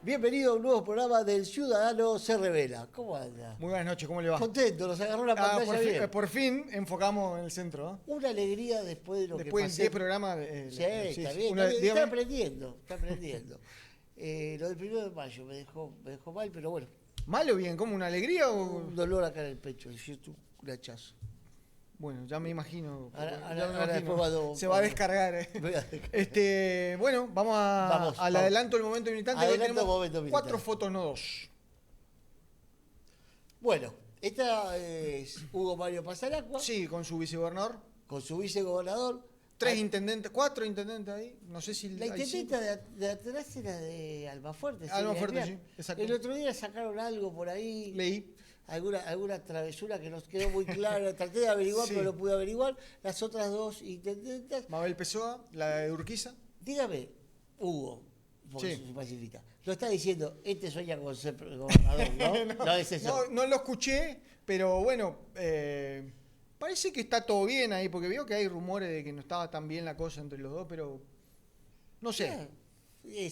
Bienvenido a un nuevo programa del Ciudadano se Revela. ¿Cómo anda? Muy buenas noches, ¿cómo le va? Contento, nos agarró la pantalla bien. Por fin enfocamos en el centro, ¿no? Una alegría después de lo Después que de pasé. 10 programas. Sí, está bien. Está aprendiendo, está aprendiendo. Lo del 1 de mayo me dejó mal, pero bueno. ¿Mal o bien? ¿Cómo? ¿Una alegría o...? Un dolor acá en el pecho, un hachazo. Bueno, ya me imagino. Ahora después se va a descargar. Bueno, vamos al adelanto del momento militante. Hoy tenemos momento militante. 4 fotos, no 2. Bueno, esta es Hugo Mario Pasaracua. Sí, con su vicegobernador. Con su vicegobernador. 3 intendentes, 4 intendentes ahí. No sé si la intendenta de atrás era de Almafuerte. Almafuerte, sí, exacto. El otro día sacaron algo por ahí. Leí. Alguna travesura que nos quedó muy clara. Traté de averiguar, Sí. pero no pude averiguar. Las otras dos intendentas. Mabel Pessoa, la de Urquiza. Dígame, Hugo, porque Sí. se pacifista. Lo está diciendo, sueña con ser gobernador, ¿no? No es eso. No lo escuché, pero bueno, parece que está todo bien ahí, porque veo que hay rumores de que no estaba tan bien la cosa entre los dos, pero no sé. Sí.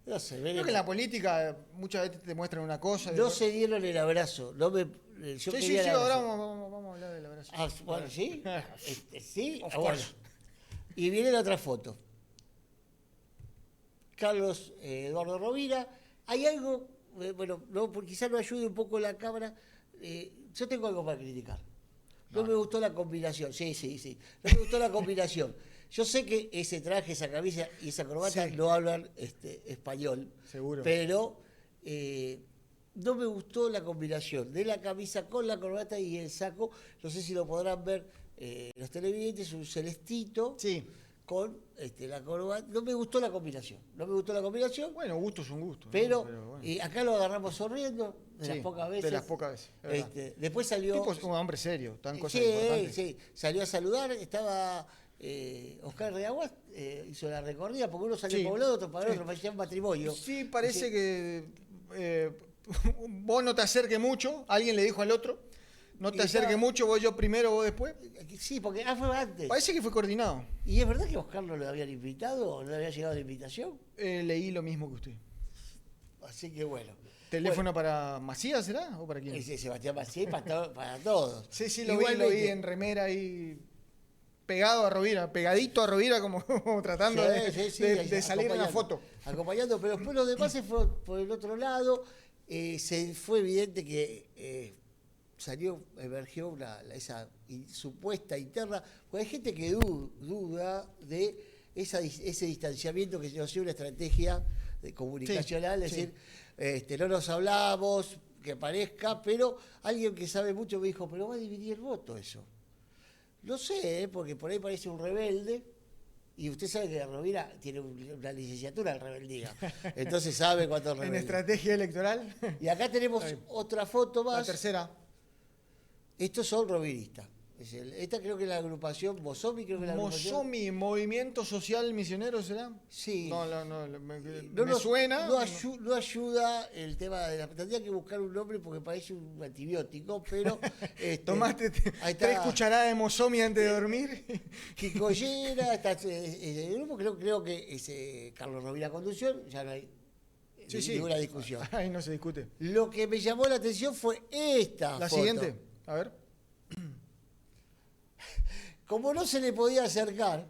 No sé, Creo veremos. que en la política muchas veces te muestran una cosa. No se dieron el abrazo. Yo Sí, quería el ahora abrazo. vamos a hablar del abrazo. Ah, bueno, ¿sí? Sí. Of Bueno. course. Y viene la otra foto. Carlos Eduardo Rovira. Hay algo, bueno, no, quizás no ayude un poco la cámara. Yo tengo algo para criticar. No me gustó la combinación. Sí. No me gustó la combinación. Yo sé que ese traje, esa camisa y esa corbata Sí. no hablan español. Seguro. Pero no me gustó la combinación de la camisa con la corbata y el saco. No sé si lo podrán ver los televidentes, un celestito Sí. con la corbata. No me gustó la combinación. Bueno, gusto es un gusto. Pero, ¿no? Bueno. acá lo agarramos sonriendo de Sí, las pocas veces. de las pocas veces, es verdad. Después salió. Tipo es un hombre serio, tan cosas Sí, importantes. sí, salió a saludar, estaba Oscar Reaguas, hizo la recorrida, porque uno salió Sí, poblado, otro para sí. otro, parecía un matrimonio. Sí, parece que vos no te acerques mucho, alguien le dijo al otro, no te acerques mucho, vos yo primero, vos después. Sí, porque fue antes. Parece que fue coordinado. ¿Y es verdad que Oscar no lo habían invitado o no le había llegado la invitación? Leí lo mismo que usted. Así que bueno. ¿Teléfono para Macías será o para quién? Ese Sebastián Maciel para todos. Sí, lo vi en remera ahí pegado a Rovira, pegadito a Rovira como tratando de salir en la foto. Acompañando, pero después los demás se fueron por el otro lado. Fue evidente que emergió esa supuesta interna, porque hay gente que duda de ese distanciamiento que no sea una estrategia comunicacional, es decir, no nos hablamos, que parezca, pero alguien que sabe mucho me dijo, pero va a dividir el voto eso. No sé, porque por ahí parece un rebelde, y usted sabe que Rovira tiene una licenciatura en rebeldía, entonces sabe cuánto es rebelde. En estrategia electoral. Y acá tenemos otra foto más. La tercera. Estos son roviristas. Esta creo que es la agrupación Mosomi, Mosomi, Movimiento Social Misionero, ¿será? Sí. No, me suena. No ayuda el tema de la... Tendría que buscar un nombre porque parece un antibiótico, pero... Tomaste 3 cucharadas de Mosomi antes de dormir. Quicollera, el grupo creo que es Carlos Rovira Conducción, ya no hay ninguna discusión. Ahí no se discute. Lo que me llamó la atención fue esta La foto. siguiente, a ver. Como no se le podía acercar,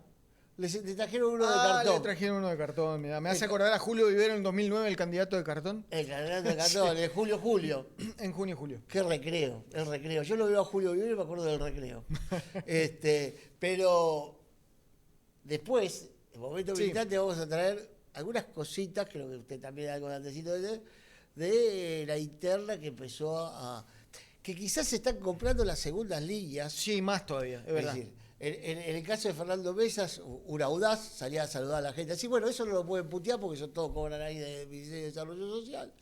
le trajeron uno de cartón. Le trajeron uno de cartón, mirá. Me hace acordar a Julio Vivero en 2009, el candidato de cartón. El candidato de cartón, el Julio. En junio. Qué recreo, el recreo. Yo lo veo a Julio Vivero y me acuerdo del recreo. Pero después, en momento militante, vamos a traer algunas cositas, creo que usted también algo de antecito de la interna que empezó a... que quizás se están comprando las segundas líneas. Sí, más todavía, es verdad. decir, en el caso de Fernando Mesas, un audaz, salía a saludar a la gente. Así, bueno, eso no lo pueden putear porque son todos cobran ahí de Ministerio de Desarrollo Social.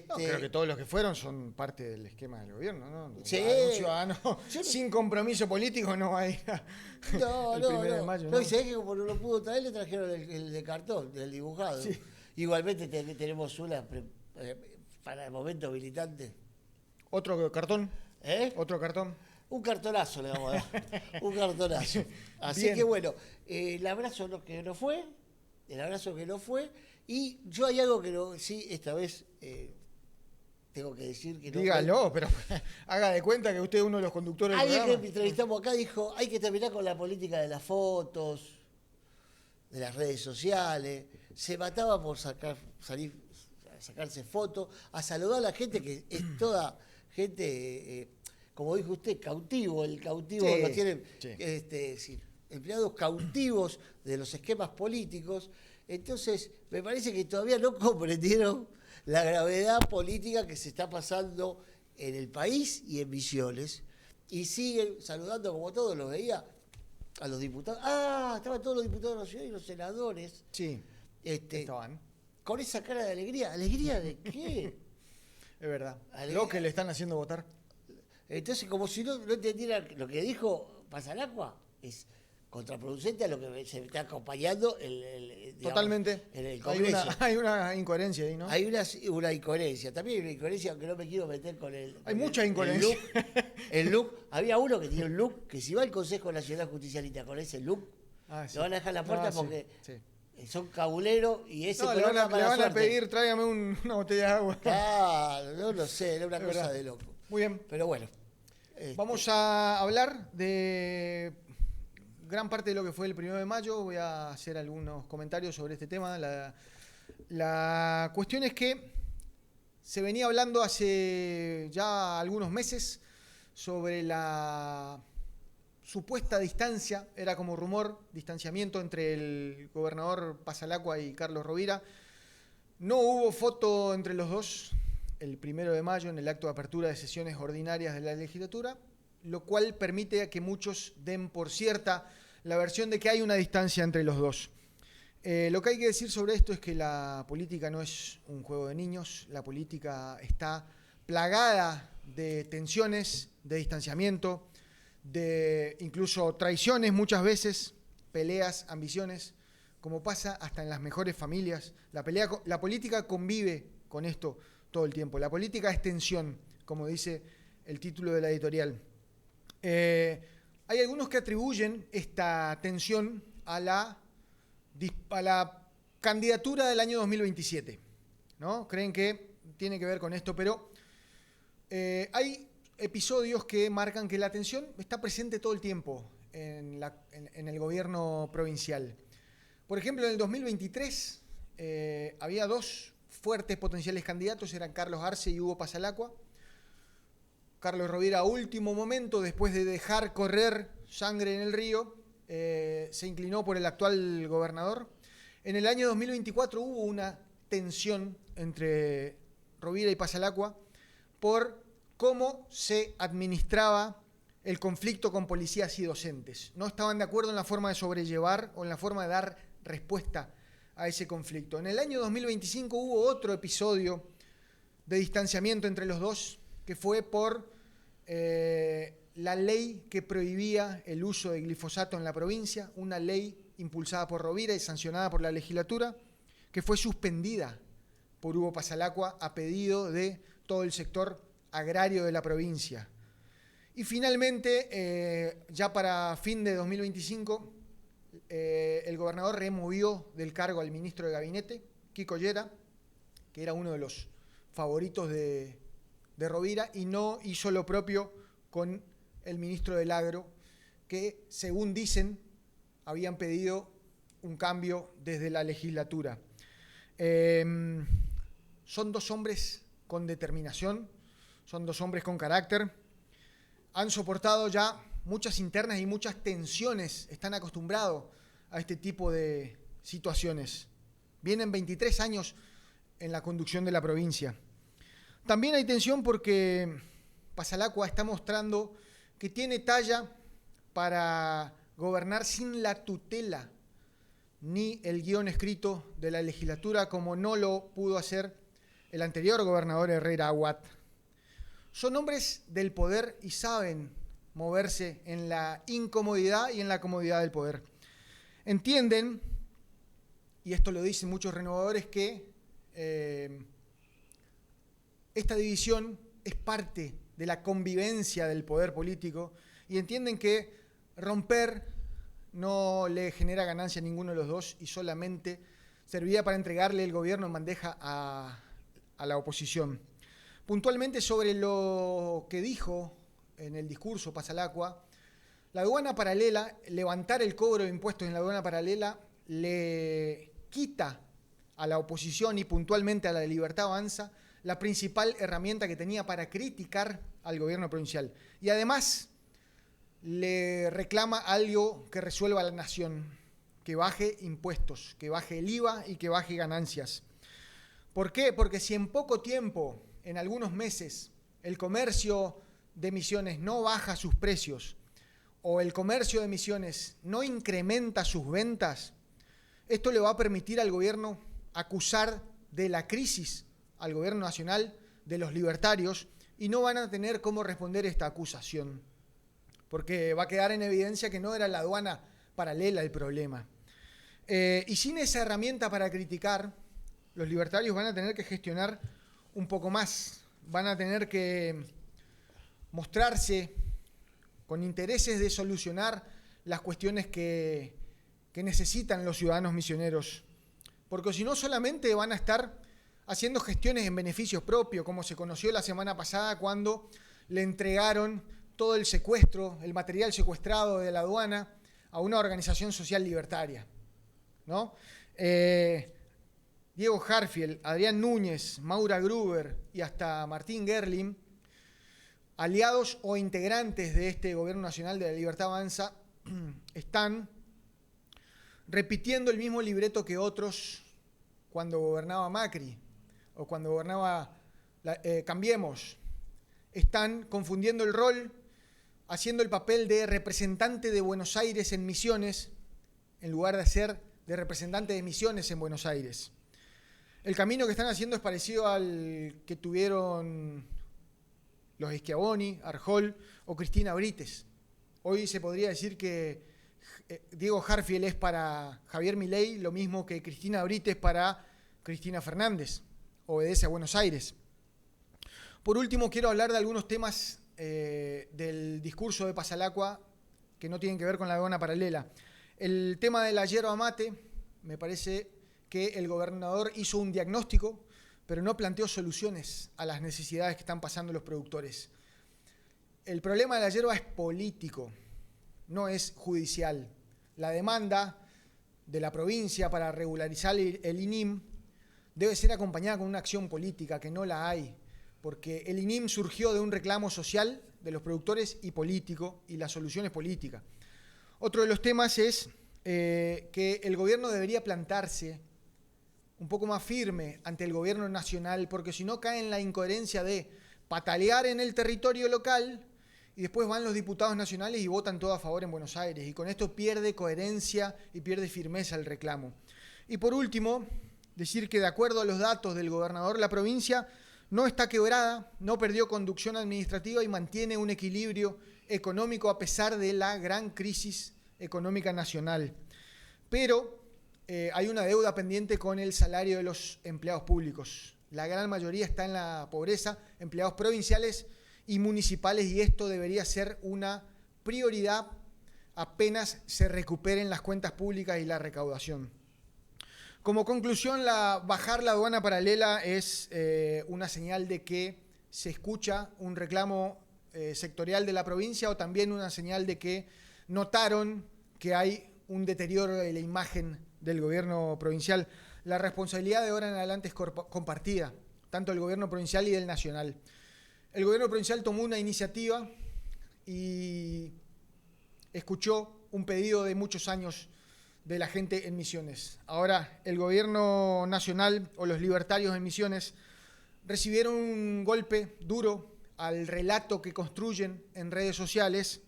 No, creo que todos los que fueron son parte del esquema del gobierno, ¿no? Sí. Un ciudadano sin compromiso político no va a ir el 1 de mayo. No, y sabés que como no lo pudo traer, le trajeron el de cartón, el dibujado. Sí. Igualmente tenemos una para el momento militante. ¿Otro cartón? ¿Otro cartón? Un cartonazo le vamos a dar. Un cartonazo. Así Bien. que bueno, el abrazo que no fue. el abrazo que no fue. Y yo hay algo que no, sí, esta vez tengo que decir que no. Dígalo, pero haga de cuenta que usted es uno de los conductores del Alguien que programa. entrevistamos acá dijo, hay que terminar con la política de las fotos, de las redes sociales. Se mataba por sacarse fotos, a saludar a la gente, que es toda gente, como dijo usted, cautivo. El cautivo Sí, lo tienen sí. sí, empleados cautivos de los esquemas políticos. Entonces, me parece que todavía no comprendieron la gravedad política que se está pasando en el país y en Misiones. Y siguen saludando, como todos los veía, a los diputados. Estaban todos los diputados nacionales y los senadores. Sí, estaban. Con esa cara de alegría. ¿Alegría de qué? Es verdad. Alegría. Lo que le están haciendo votar. Entonces, como si no entendiera lo que dijo Pasalacqua, es contraproducente a lo que se está acompañando digamos, Totalmente. en el Congreso. Hay una incoherencia ahí, ¿no? Hay una incoherencia. También hay una incoherencia, aunque no me quiero meter con el. Hay mucha incoherencia. El look. Había uno que tenía un look que si va al Consejo Nacional Justicialista con ese look, Sí. lo van a dejar en la puerta Sí, porque sí. son cabuleros y ese No, le van a suerte. pedir, tráigame una botella de agua. Claro, no lo sé, era una Es cosa verdad. de loco. Muy bien. Pero bueno. Vamos a hablar de gran parte de lo que fue el 1 de mayo. Voy a hacer algunos comentarios sobre este tema. La cuestión es que se venía hablando hace ya algunos meses sobre la supuesta distancia, era como rumor, distanciamiento entre el gobernador Pasalacqua y Carlos Rovira. No hubo foto entre los dos el 1 de mayo en el acto de apertura de sesiones ordinarias de la legislatura, lo cual permite que muchos den por cierta la versión de que hay una distancia entre los dos. Lo que hay que decir sobre esto es que la política no es un juego de niños, la política está plagada de tensiones, de distanciamiento, de incluso traiciones muchas veces, peleas, ambiciones, como pasa hasta en las mejores familias. La política convive con esto todo el tiempo. La política es tensión, como dice el título de la editorial. Hay algunos que atribuyen esta tensión a la candidatura del año 2027, ¿no? Creen que tiene que ver con esto, pero hay episodios que marcan que la tensión está presente todo el tiempo en el gobierno provincial. Por ejemplo, en el 2023 había dos fuertes potenciales candidatos, eran Carlos Arce y Hugo Pasalacqua. Carlos Rovira, a último momento, después de dejar correr sangre en el río, se inclinó por el actual gobernador. En el año 2024 hubo una tensión entre Rovira y Pasalacqua por cómo se administraba el conflicto con policías y docentes. No estaban de acuerdo en la forma de sobrellevar o en la forma de dar respuesta a ese conflicto. En el año 2025 hubo otro episodio de distanciamiento entre los dos, que fue por la ley que prohibía el uso de glifosato en la provincia, una ley impulsada por Rovira y sancionada por la legislatura, que fue suspendida por Hugo Pasalacqua a pedido de todo el sector agrario de la provincia. Y finalmente, ya para fin de 2025, el gobernador removió del cargo al ministro de Gabinete, Kiko Llera, que era uno de los favoritos de Rovira, y no hizo lo propio con el ministro del Agro, que, según dicen, habían pedido un cambio desde la legislatura. Son dos hombres con determinación, son dos hombres con carácter, han soportado ya muchas internas y muchas tensiones, están acostumbrados a este tipo de situaciones. Vienen 23 años en la conducción de la provincia. También hay tensión porque Pasalacqua está mostrando que tiene talla para gobernar sin la tutela ni el guión escrito de la legislatura, como no lo pudo hacer el anterior gobernador Herrera Aguat. Son hombres del poder y saben moverse en la incomodidad y en la comodidad del poder. Entienden, y esto lo dicen muchos renovadores, que esta división es parte de la convivencia del poder político y entienden que romper no le genera ganancia a ninguno de los dos y solamente servía para entregarle el gobierno en bandeja a la oposición. Puntualmente sobre lo que dijo en el discurso Pasalacqua, la aduana paralela, levantar el cobro de impuestos en la aduana paralela, le quita a la oposición y puntualmente a la de Libertad Avanza la principal herramienta que tenía para criticar al gobierno provincial. Y además le reclama algo que resuelva a la nación, que baje impuestos, que baje el IVA y que baje ganancias. ¿Por qué? Porque si en poco tiempo, en algunos meses, el comercio de Misiones no baja sus precios o el comercio de Misiones no incrementa sus ventas, esto le va a permitir al gobierno acusar de la crisis al gobierno nacional, de los libertarios, y no van a tener cómo responder esta acusación, porque va a quedar en evidencia que no era la aduana paralela el problema. Y sin esa herramienta para criticar, los libertarios van a tener que gestionar un poco más, van a tener que mostrarse con intereses de solucionar las cuestiones que necesitan los ciudadanos misioneros, porque si no solamente van a estar haciendo gestiones en beneficio propio, como se conoció la semana pasada cuando le entregaron todo el secuestro, el material secuestrado de la aduana a una organización social libertaria, ¿no? Diego Harfield, Adrián Núñez, Maura Gruber y hasta Martín Gerling, aliados o integrantes de este gobierno nacional de la Libertad Avanza, están repitiendo el mismo libreto que otros cuando gobernaba Macri o cuando gobernaba Cambiemos. Están confundiendo el rol, haciendo el papel de representante de Buenos Aires en Misiones en lugar de ser de representante de Misiones en Buenos Aires. El camino que están haciendo es parecido al que tuvieron los Schiavoni, Arjol o Cristina Brites. Hoy se podría decir que Diego Harfield es para Javier Milei lo mismo que Cristina Brites para Cristina Fernández. Obedece a Buenos Aires. Por último, quiero hablar de algunos temas del discurso de Pasalacqua que no tienen que ver con la aduana paralela. El tema de la yerba mate, me parece que el gobernador hizo un diagnóstico, pero no planteó soluciones a las necesidades que están pasando los productores. El problema de la yerba es político, no es judicial. La demanda de la provincia para regularizar el INIM debe ser acompañada con una acción política, que no la hay, porque el INIM surgió de un reclamo social de los productores y político, y la solución es política. Otro de los temas es que el gobierno debería plantarse un poco más firme ante el gobierno nacional, porque si no cae en la incoherencia de patalear en el territorio local y después van los diputados nacionales y votan todo a favor en Buenos Aires, y con esto pierde coherencia y pierde firmeza el reclamo. Y por último, decir que de acuerdo a los datos del gobernador, la provincia no está quebrada, no perdió conducción administrativa y mantiene un equilibrio económico a pesar de la gran crisis económica nacional. Pero hay una deuda pendiente con el salario de los empleados públicos. La gran mayoría está en la pobreza, empleados provinciales y municipales, y esto debería ser una prioridad apenas se recuperen las cuentas públicas y la recaudación. Como conclusión, bajar la aduana paralela es una señal de que se escucha un reclamo sectorial de la provincia, o también una señal de que notaron que hay un deterioro de la imagen del gobierno provincial. La responsabilidad de ahora en adelante es compartida, tanto del gobierno provincial y del nacional. El gobierno provincial tomó una iniciativa y escuchó un pedido de muchos años de la gente en Misiones. Ahora, el gobierno nacional o los libertarios en Misiones recibieron un golpe duro al relato que construyen en redes sociales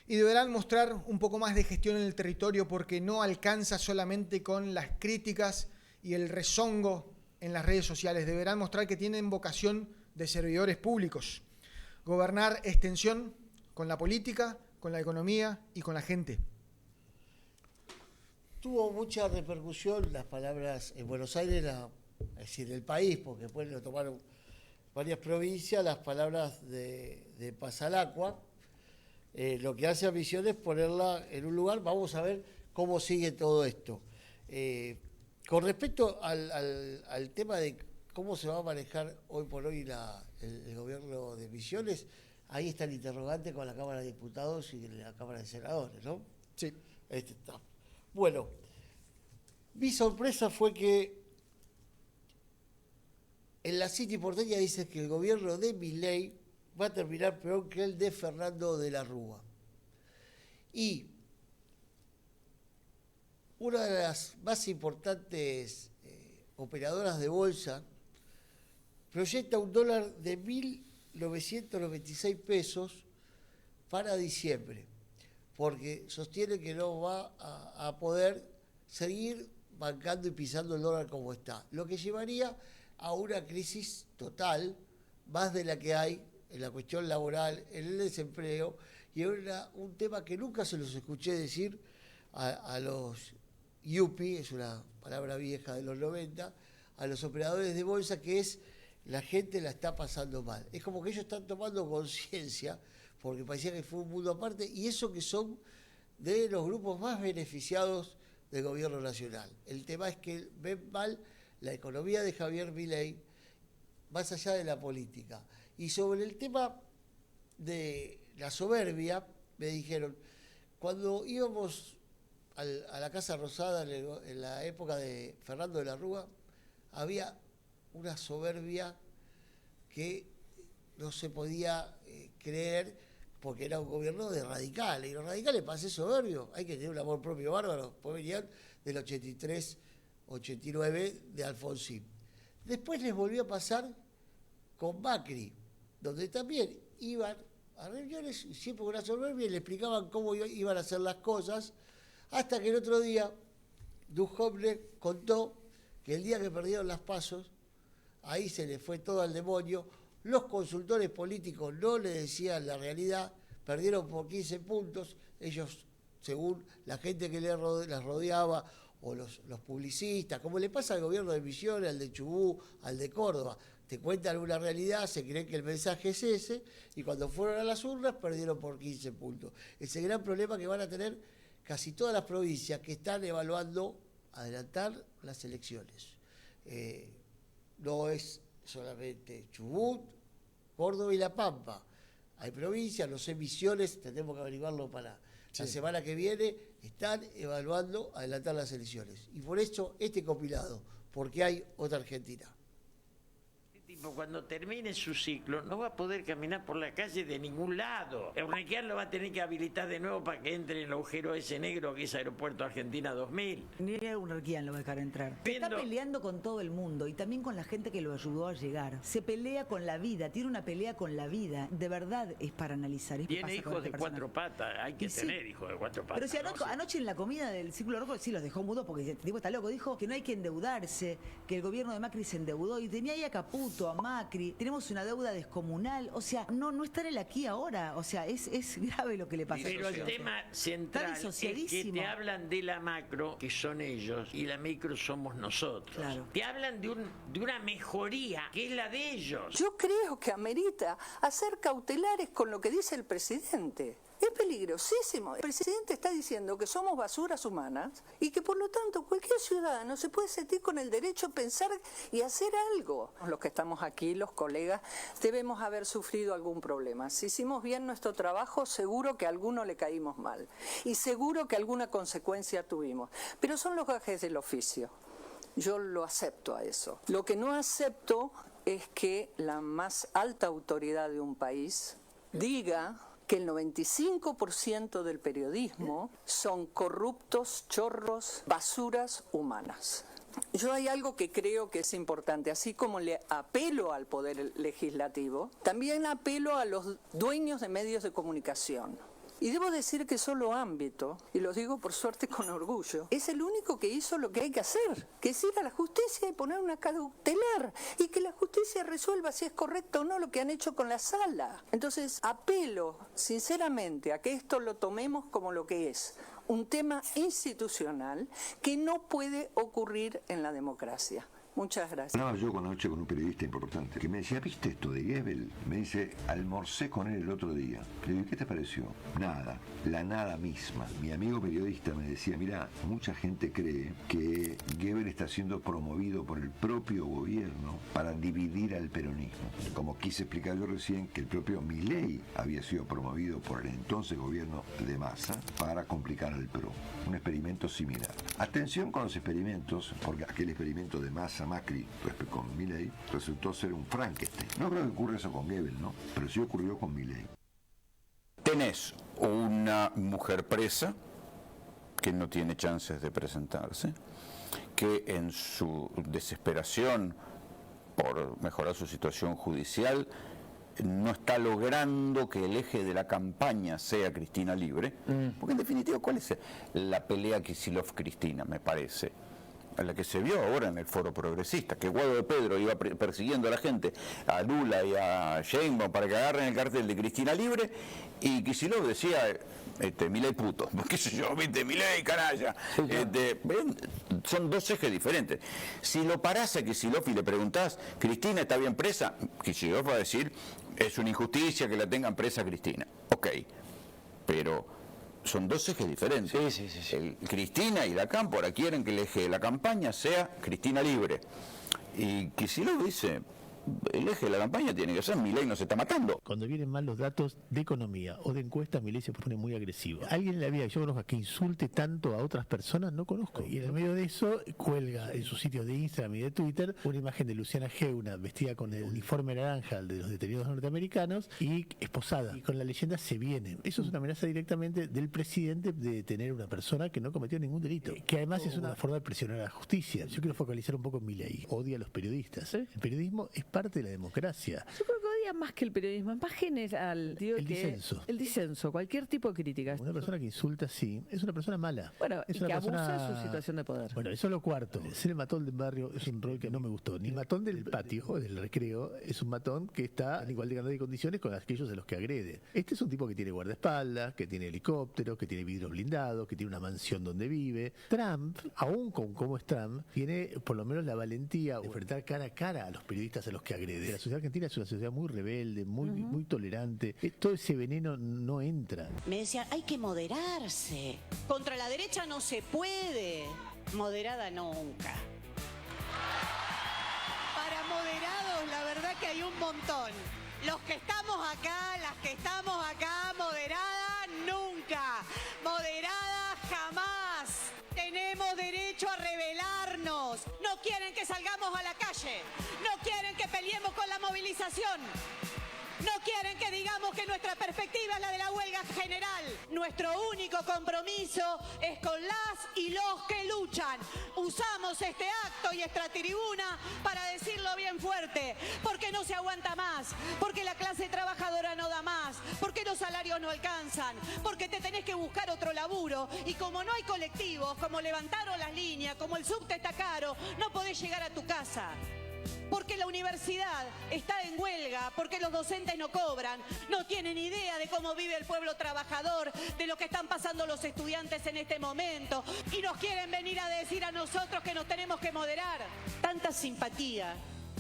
y deberán mostrar un poco más de gestión en el territorio, porque no alcanza solamente con las críticas y el rezongo en las redes sociales. Deberán mostrar que tienen vocación de servidores públicos. Gobernar es tensión con la política, con la economía y con la gente. Tuvo mucha repercusión las palabras en Buenos Aires, es decir, el país, porque después lo tomaron varias provincias, las palabras de Pasalacqua. Lo que hace a Misiones es ponerla en un lugar. Vamos a ver cómo sigue todo esto. Con respecto al tema de cómo se va a manejar hoy por hoy el gobierno de Misiones, ahí está el interrogante con la Cámara de Diputados y la Cámara de Senadores, ¿no? Sí. Está. Bueno, mi sorpresa fue que en la City porteña dice que el gobierno de Milei va a terminar peor que el de Fernando de la Rúa. Y una de las más importantes operadoras de bolsa proyecta un dólar de 1.996 pesos para diciembre, porque sostiene que no va a poder seguir bancando y pisando el dólar como está, lo que llevaría a una crisis total, más de la que hay en la cuestión laboral, en el desempleo, y era un tema que nunca se los escuché decir a los yupi, es una palabra vieja de los 90, a los operadores de bolsa, que es la gente la está pasando mal. Es como que ellos están tomando conciencia, porque parecía que fue un mundo aparte, y eso que son de los grupos más beneficiados del gobierno nacional. El tema es que ven mal la economía de Javier Milei, más allá de la política. Y sobre el tema de la soberbia, me dijeron, cuando íbamos a la Casa Rosada en la época de Fernando de la Rúa, había una soberbia que no se podía creer, porque era un gobierno de radicales, y los radicales, para ser soberbios, hay que tener un amor propio bárbaro, pues venían del 83, 89 de Alfonsín. Después les volvió a pasar con Macri, donde también iban a reuniones, siempre con una soberbia, y le explicaban cómo iban a hacer las cosas, hasta que el otro día Duhovne contó que el día que perdieron las pasos, ahí se le fue todo al demonio, los consultores políticos no le decían la realidad, perdieron por 15 puntos, ellos, según la gente que les rodeaba, o los publicistas, como le pasa al gobierno de Misiones, al de Chubut, al de Córdoba, te cuentan una realidad, se creen que el mensaje es ese, y cuando fueron a las urnas perdieron por 15 puntos. Ese gran problema que van a tener casi todas las provincias que están evaluando adelantar las elecciones. No es solamente Chubut, Córdoba y La Pampa. Hay provincias, no sé, Misiones, tendremos que averiguarlo para la semana que viene, están evaluando adelantar las elecciones. Y por eso este compilado, porque hay otra Argentina. Cuando termine su ciclo no va a poder caminar por la calle de ningún lado. Eurnequian lo va a tener que habilitar de nuevo para que entre en el agujero ese negro que es Aeropuerto Argentina 2000. Ni Eurnequian lo va a dejar entrar. Está peleando con todo el mundo y también con la gente que lo ayudó a llegar. Se pelea con la vida, tiene una pelea con la vida. De verdad es para analizar. Tiene hijos de cuatro patas, hay que tener hijos de cuatro patas. Pero si anoche en la comida del Círculo Rojo sí los dejó mudos porque el tipo está loco. Dijo que no hay que endeudarse, que el gobierno de Macri se endeudó y tenía ahí a Caputo, a Macri, tenemos una deuda descomunal, o sea, no estar el aquí ahora, o sea, es grave lo que le pasa. Pero el tema central es que te hablan de la macro, que son ellos, y la micro somos nosotros. Claro. Te hablan de una mejoría, que es la de ellos. Yo creo que amerita hacer cautelares con lo que dice el presidente. Es peligrosísimo. El presidente está diciendo que somos basuras humanas y que por lo tanto cualquier ciudadano se puede sentir con el derecho a pensar y hacer algo. Los que estamos aquí, los colegas, debemos haber sufrido algún problema. Si hicimos bien nuestro trabajo, seguro que a alguno le caímos mal y seguro que alguna consecuencia tuvimos. Pero son los gajes del oficio. Yo lo acepto a eso. Lo que no acepto es que la más alta autoridad de un país diga que el 95% del periodismo son corruptos, chorros, basuras humanas. Yo hay algo que creo que es importante, así como le apelo al Poder Legislativo, también apelo a los dueños de medios de comunicación. Y debo decir que solo Ámbito, y lo digo por suerte con orgullo, es el único que hizo lo que hay que hacer, que es ir a la justicia y poner una cautelar, y que la justicia resuelva si es correcto o no lo que han hecho con la sala. Entonces, apelo sinceramente a que esto lo tomemos como lo que es, un tema institucional que no puede ocurrir en la democracia. Muchas gracias. Hablaba yo anoche con un periodista importante que me decía, ¿viste esto de Goebbels? Me dice, almorcé con él el otro día. Le digo, ¿qué te pareció? Nada, la nada misma. Mi amigo periodista me decía, mira, mucha gente cree que Goebbels está siendo promovido por el propio gobierno para dividir al peronismo. Como quise explicar yo recién, que el propio Milei había sido promovido por el entonces gobierno de Massa para complicar al PRO. Un experimento similar. Atención con los experimentos, porque aquel experimento de Massa Macri con Milei resultó ser un Frankenstein. No creo que ocurra eso con Goebbels, ¿no? Pero sí ocurrió con Milei. Tenés una mujer presa que no tiene chances de presentarse, que en su desesperación por mejorar su situación judicial no está logrando que el eje de la campaña sea Cristina libre, porque en definitiva, ¿cuál es la pelea Kicillof-Cristina, me parece? A la que se vio ahora en el Foro Progresista, que Guado de Pedro iba persiguiendo a la gente, a Lula y a Sheinbaum, para que agarren el cartel de Cristina libre, y Kicillof decía, Milei puto, qué sé yo, viste, Milei canalla. Son dos ejes diferentes. Si lo parás a Kicillof y le preguntás, ¿Cristina está bien presa? Kicillof va a decir, es una injusticia que la tengan presa Cristina. Ok, pero son dos ejes diferentes. Sí. Cristina y la Cámpora quieren que el eje de la campaña sea Cristina libre. Y Kicillof dice, el eje de la campaña tiene que ser Milei no se está matando. Cuando vienen mal los datos de economía o de encuestas, Milei se pone muy agresivo. Alguien en la vida que yo conozca que insulte tanto a otras personas, no conozco. Y en el medio de eso, cuelga en sus sitios de Instagram y de Twitter una imagen de Luciana Geuna vestida con el uniforme naranja de los detenidos norteamericanos y esposada. Y con la leyenda se viene. Eso es una amenaza directamente del presidente de detener a una persona que no cometió ningún delito. Que además es una forma de presionar a la justicia. Yo quiero focalizar un poco en Milei. Odia a los periodistas. El periodismo es parte de la democracia. Yo creo que odia más que el periodismo, es más general. El disenso. El disenso, cualquier tipo de crítica. Una persona que insulta así es una persona mala. Bueno, es y que abusa de su situación de poder. Bueno, eso es lo cuarto. Ser el matón del barrio es un rol que no me gustó. Ni el matón del patio o del recreo es un matón que está en igual de condiciones con aquellos a los que agrede. Este es un tipo que tiene guardaespaldas, que tiene helicóptero, que tiene vidrios blindados, que tiene una mansión donde vive. Trump, aún con cómo es Trump, tiene por lo menos la valentía de enfrentar cara a cara a los periodistas a los que agrede. La sociedad argentina es una sociedad muy rebelde, muy tolerante. Todo ese veneno no entra. Me decían, hay que moderarse. Contra la derecha no se puede. Moderada nunca. Para moderados, la verdad que hay un montón. Los que estamos acá, las que estamos acá, moderada nunca. Moderada jamás. Tenemos derecho a rebelarnos. No quieren que salgamos a la calle. No quieren que peleemos con la movilización. No quieren que digamos que nuestra perspectiva es la de la huelga general. Nuestro único compromiso es con las y los que luchan. Usamos este acto y esta tribuna para decirlo bien fuerte, porque no se aguanta más, porque la clase trabajadora no da más, porque los salarios no alcanzan, porque te tenés que buscar otro laburo y como no hay colectivos, como levantaron las líneas, como el subte está caro, no podés llegar a tu casa. Porque la universidad está en huelga, porque los docentes no cobran, no tienen idea de cómo vive el pueblo trabajador, de lo que están pasando los estudiantes en este momento, y nos quieren venir a decir a nosotros que nos tenemos que moderar. Tanta simpatía,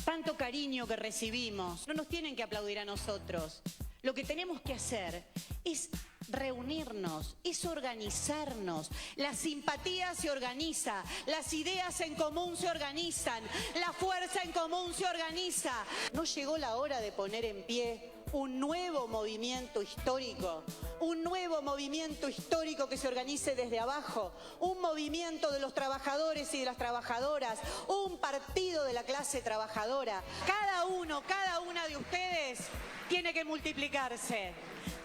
tanto cariño que recibimos, no nos tienen que aplaudir a nosotros. Lo que tenemos que hacer es reunirnos, es organizarnos. La simpatía se organiza, las ideas en común se organizan, la fuerza en común se organiza. ¿No llegó la hora de poner en pie un nuevo movimiento histórico? Un nuevo movimiento histórico que se organice desde abajo, un movimiento de los trabajadores y de las trabajadoras, un partido de la clase trabajadora. Cada uno, cada una de ustedes tiene que multiplicarse.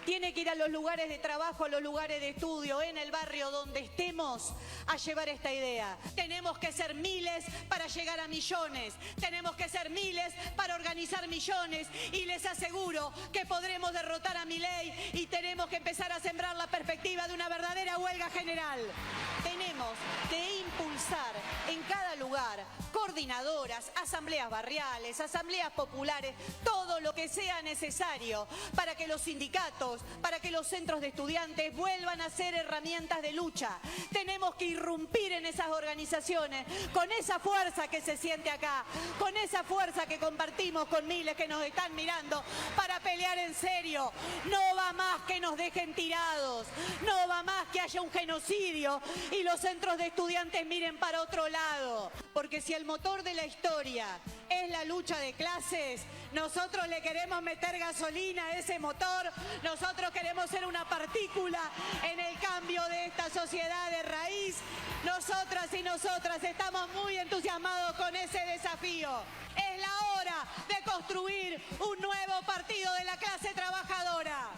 Tiene que ir a los lugares de trabajo, a los lugares de estudio, en el barrio donde estemos, a llevar esta idea. Tenemos que ser miles para llegar a millones. Tenemos que ser miles para organizar millones. Y les aseguro que podremos derrotar a Milei y tenemos que empezar a sembrar la perspectiva de una verdadera huelga general. Tenemos que impulsar en cada lugar coordinadoras, asambleas barriales, asambleas populares, todo lo que sea necesario para que los sindicatos, diálogos para que los centros de estudiantes vuelvan a ser herramientas de lucha. Tenemos que irrumpir en esas organizaciones con esa fuerza que se siente acá, con esa fuerza que compartimos con miles que nos están mirando para pelear en serio. No va más que nos dejen tirados, no va más que haya un genocidio y los centros de estudiantes miren para otro lado. Porque si el motor de la historia es la lucha de clases, nosotros le queremos meter gasolina a ese motor, nosotros queremos ser una partícula en el cambio de esta sociedad de raíz. Nosotras y nosotras estamos muy entusiasmados con ese desafío. Es la hora de construir un nuevo partido de la clase trabajadora.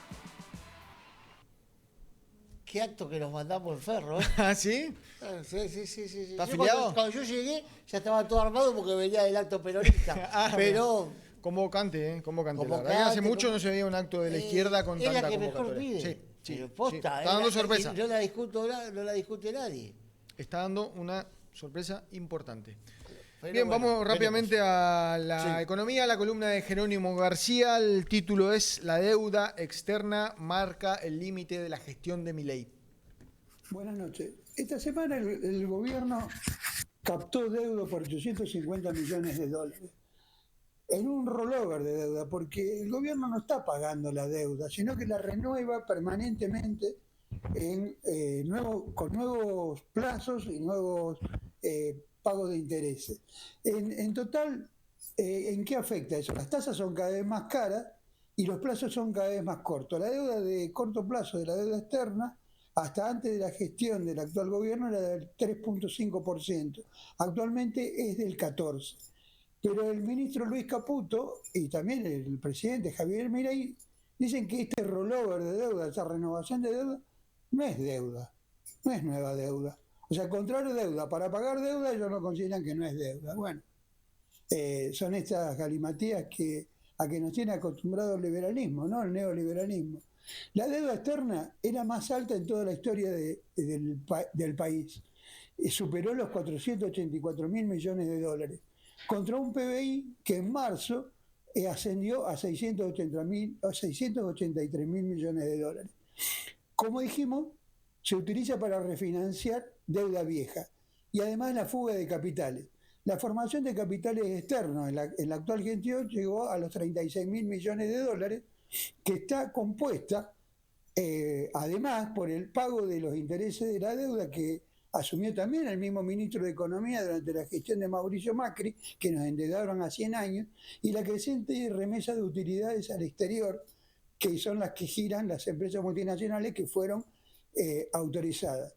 Qué acto que nos mandamos en Ferro, ¿eh? ¿Ah, sí? Sí. ¿Está Yo afiliado? cuando yo llegué ya estaba todo armado porque venía del acto peronista. Pero Convocante, convocante. La verdad que Convocante, hace mucho no se veía un acto de la izquierda con es tanta la que mejor convocatoria. pide. Sí, Pero posta, Está dando sorpresa. No la discute nadie. Está dando una sorpresa importante. Pero Bien, bueno, vamos rápidamente a la economía, la columna de Jerónimo García. El título es La deuda externa marca el límite de la gestión de Milei. Buenas noches. Esta semana el gobierno captó deuda por 850 millones de dólares en un rollover de deuda, porque el gobierno no está pagando la deuda, sino que la renueva permanentemente con nuevos plazos y nuevos pagos de intereses. En total, ¿en qué afecta eso? Las tasas son cada vez más caras y los plazos son cada vez más cortos. La deuda de corto plazo de la deuda externa, hasta antes de la gestión del actual gobierno, era del 3.5%. Actualmente es del 14%. Pero el ministro Luis Caputo y también el presidente Javier Milei dicen que este rollover de deuda, esa renovación de deuda, no es deuda, no es nueva deuda. O sea, contrario deuda, para pagar deuda ellos no consideran que no es deuda. Bueno, son estas galimatías a que nos tiene acostumbrado el liberalismo, ¿no? El neoliberalismo. La deuda externa era más alta en toda la historia del país. Superó los 484 mil millones de dólares, contra un PBI que en marzo ascendió a 683 mil millones de dólares. Como dijimos, se utiliza para refinanciar deuda vieja y además la fuga de capitales. La formación de capitales externos en la actual gestión llegó a los 36 mil millones de dólares, que está compuesta además por el pago de los intereses de la deuda que asumió también el mismo ministro de Economía durante la gestión de Mauricio Macri, que nos endeudaron a 100 años, y la creciente remesa de utilidades al exterior, que son las que giran las empresas multinacionales que fueron autorizadas.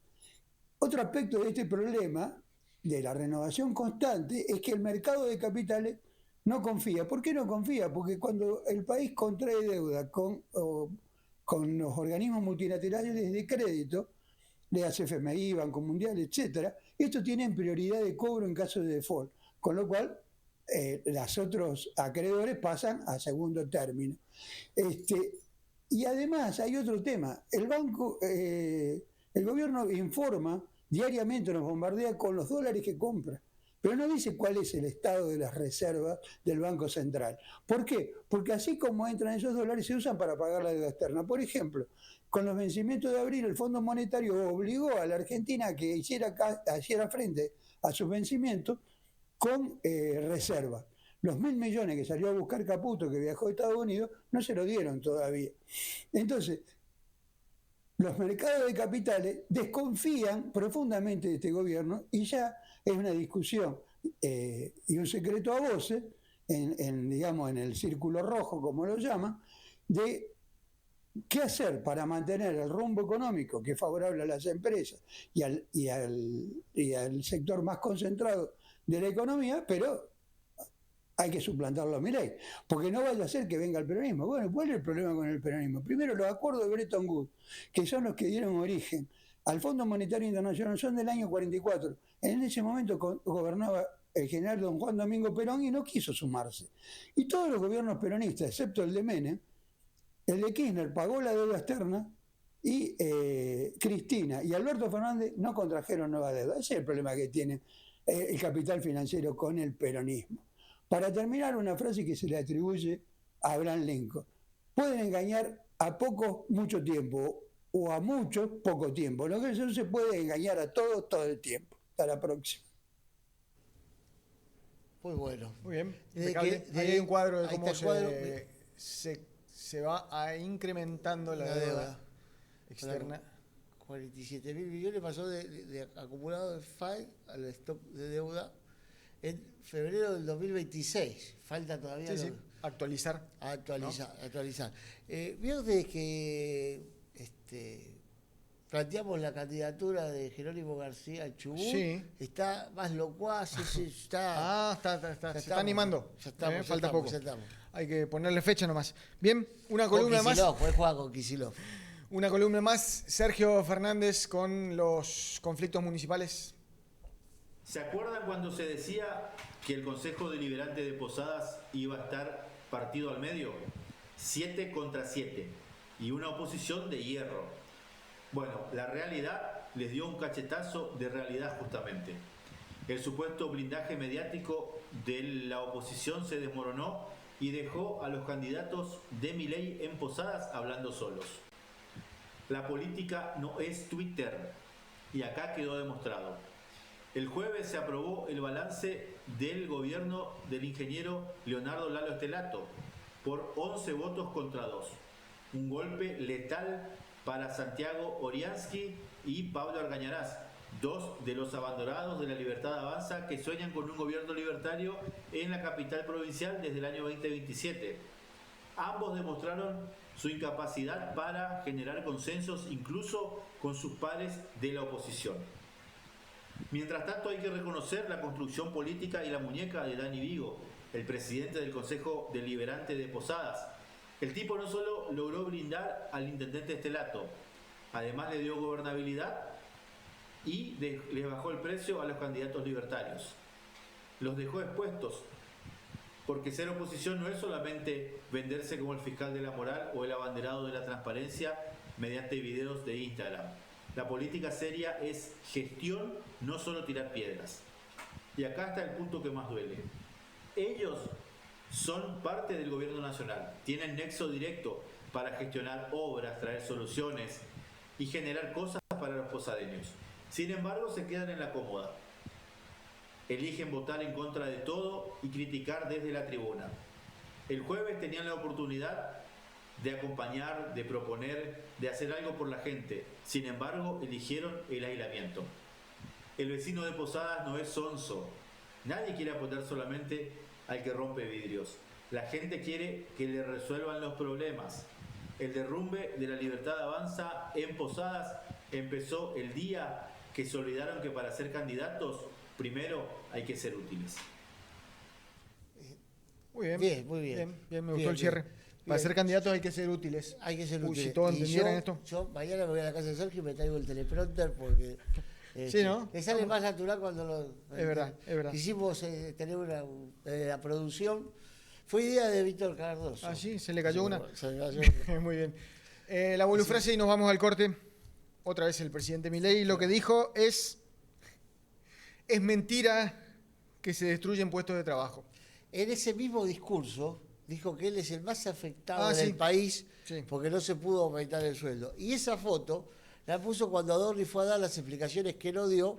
Otro aspecto de este problema de la renovación constante es que el mercado de capitales no confía. ¿Por qué no confía? Porque cuando el país contrae deuda con los organismos multilaterales de crédito, de FMI, Banco Mundial, etcétera, estos tienen prioridad de cobro en caso de default, con lo cual los otros acreedores pasan a segundo término. Y además hay otro tema. El gobierno informa diariamente, nos bombardea con los dólares que compra, pero no dice cuál es el estado de las reservas del Banco Central. ¿Por qué? Porque así como entran esos dólares, se usan para pagar la deuda externa. Por ejemplo, con los vencimientos de abril, el Fondo Monetario obligó a la Argentina a que hiciera frente a sus vencimientos con reservas. Los 1.000 millones que salió a buscar Caputo, que viajó a Estados Unidos, no se lo dieron todavía. Entonces, los mercados de capitales desconfían profundamente de este gobierno y ya es una discusión y un secreto a voces, digamos, en el círculo rojo, como lo llaman, de qué hacer para mantener el rumbo económico que es favorable a las empresas y al sector más concentrado de la economía, pero hay que suplantarlo a Milei, porque no vaya a ser que venga el peronismo. Bueno, ¿cuál es el problema con el peronismo? Primero, los acuerdos de Bretton Woods, que son los que dieron origen al Fondo Monetario Internacional, son del año 44. En ese momento gobernaba el general don Juan Domingo Perón y no quiso sumarse. Y todos los gobiernos peronistas, excepto el de Menem, el de Kirchner pagó la deuda externa y Cristina y Alberto Fernández no contrajeron nueva deuda. Ese es el problema que tiene el capital financiero con el peronismo. Para terminar, una frase que se le atribuye a Abraham Lincoln. Pueden engañar a pocos mucho tiempo o a muchos poco tiempo. No que eso se puede engañar a todos todo el tiempo. Hasta la próxima. Muy bueno. Muy bien. Ahí hay un cuadro de cómo se va incrementando la deuda externa. 47.000 millones pasó de acumulado de FAE al stock de deuda en febrero del 2026. Falta todavía actualizar. Actualizar. Vio desde que planteamos la candidatura de Jerónimo García al Chubut, está más locuaz, está animando. Ya estamos, falta poco. Ya estamos. Hay que ponerle fecha nomás. Bien, una columna más. Puede jugar con Kicillof. Una columna más, Sergio Fernández, con los conflictos municipales. ¿Se acuerdan cuando se decía que el Consejo Deliberante de Posadas iba a estar partido al medio? 7 contra 7 y una oposición de hierro. Bueno, la realidad les dio un cachetazo de realidad justamente. El supuesto blindaje mediático de la oposición se desmoronó y dejó a los candidatos de Milei en Posadas hablando solos. La política no es Twitter y acá quedó demostrado. El jueves se aprobó el balance del gobierno del ingeniero Leonardo Lalo Estelato por 11 votos contra 2. Un golpe letal para Santiago Oriansky y Pablo Argañarás, dos de los abandonados de la Libertad Avanza que sueñan con un gobierno libertario en la capital provincial desde el año 2027. Ambos demostraron su incapacidad para generar consensos incluso con sus pares de la oposición. Mientras tanto hay que reconocer la construcción política y la muñeca de Dani Vigo, el presidente del Consejo Deliberante de Posadas. El tipo no solo logró blindar al intendente Estelato, además le dio gobernabilidad y le bajó el precio a los candidatos libertarios. Los dejó expuestos, porque ser oposición no es solamente venderse como el fiscal de la moral o el abanderado de la transparencia mediante videos de Instagram. La política seria es gestión, no solo tirar piedras. Y acá está el punto que más duele. Ellos son parte del gobierno nacional, tienen nexo directo para gestionar obras, traer soluciones y generar cosas para los posadeños. Sin embargo, se quedan en la cómoda. Eligen votar en contra de todo y criticar desde la tribuna. El jueves tenían la oportunidad de acompañar, de proponer, de hacer algo por la gente. Sin embargo, eligieron el aislamiento. El vecino de Posadas no es sonso. Nadie quiere apoyar solamente al que rompe vidrios. La gente quiere que le resuelvan los problemas. El derrumbe de la Libertad Avanza en Posadas empezó el día que se olvidaron que para ser candidatos primero hay que ser útiles. Muy bien. Muy bien. Bien, me gustó el cierre. Para ser candidatos hay que ser útiles. Hay que ser útiles. Si todos entendieran esto. Yo mañana me voy a la casa de Sergio y me traigo el teleprompter porque sí, ¿no? le sale más natural cuando lo... Es verdad. Quisimos tener la producción. Fue idea de Víctor Cardoso. Ah, sí, se le cayó una. Se le cayó. Muy bien. La volufrase y nos vamos al corte. Otra vez el presidente Milei lo que dijo es mentira que se destruyen puestos de trabajo. En ese mismo discurso dijo que él es el más afectado del país porque no se pudo aumentar el sueldo. Y esa foto la puso cuando Adorni fue a dar las explicaciones que no dio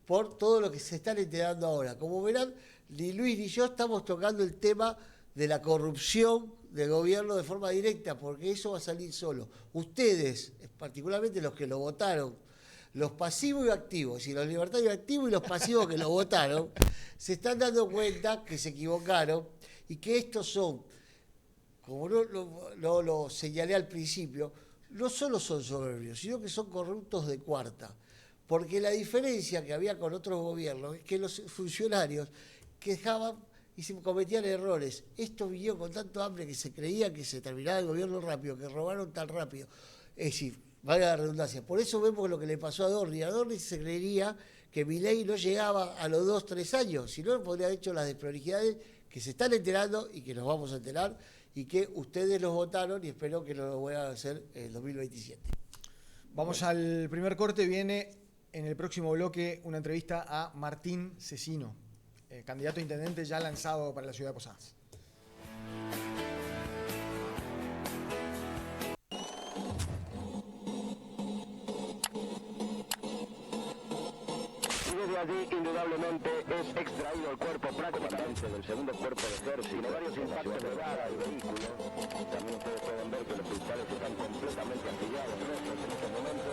por todo lo que se están enterando ahora. Como verán, ni Luis ni yo estamos tocando el tema de la corrupción del gobierno de forma directa, porque eso va a salir solo. Ustedes, particularmente los que lo votaron, los pasivos y activos, y los libertarios activos y los pasivos que lo votaron, se están dando cuenta que se equivocaron y que estos son, como no lo señalé al principio, no solo son soberbios, sino que son corruptos de cuarta. Porque la diferencia que había con otros gobiernos es que los funcionarios quejaban y se cometían errores. Estos vinieron con tanto hambre que se creía que se terminaba el gobierno rápido, que robaron tan rápido. Es decir, valga la redundancia. Por eso vemos lo que le pasó a Adorni. Adorni se creería que Milei no llegaba a los 2-3 años, si no podría haber hecho las desprolijidades que se están enterando y que nos vamos a enterar y que ustedes los votaron y espero que lo vuelvan a hacer en el 2027. Vamos al primer corte. Viene en el próximo bloque una entrevista a Martín Cecino, candidato a intendente ya lanzado para la ciudad de Posadas. allí indudablemente es extraído el cuerpo prácticamente del segundo cuerpo de ejército. Tiene varios impactos de bala al vehículo. También ustedes pueden ver que los cristales están completamente astillados en estos momentos.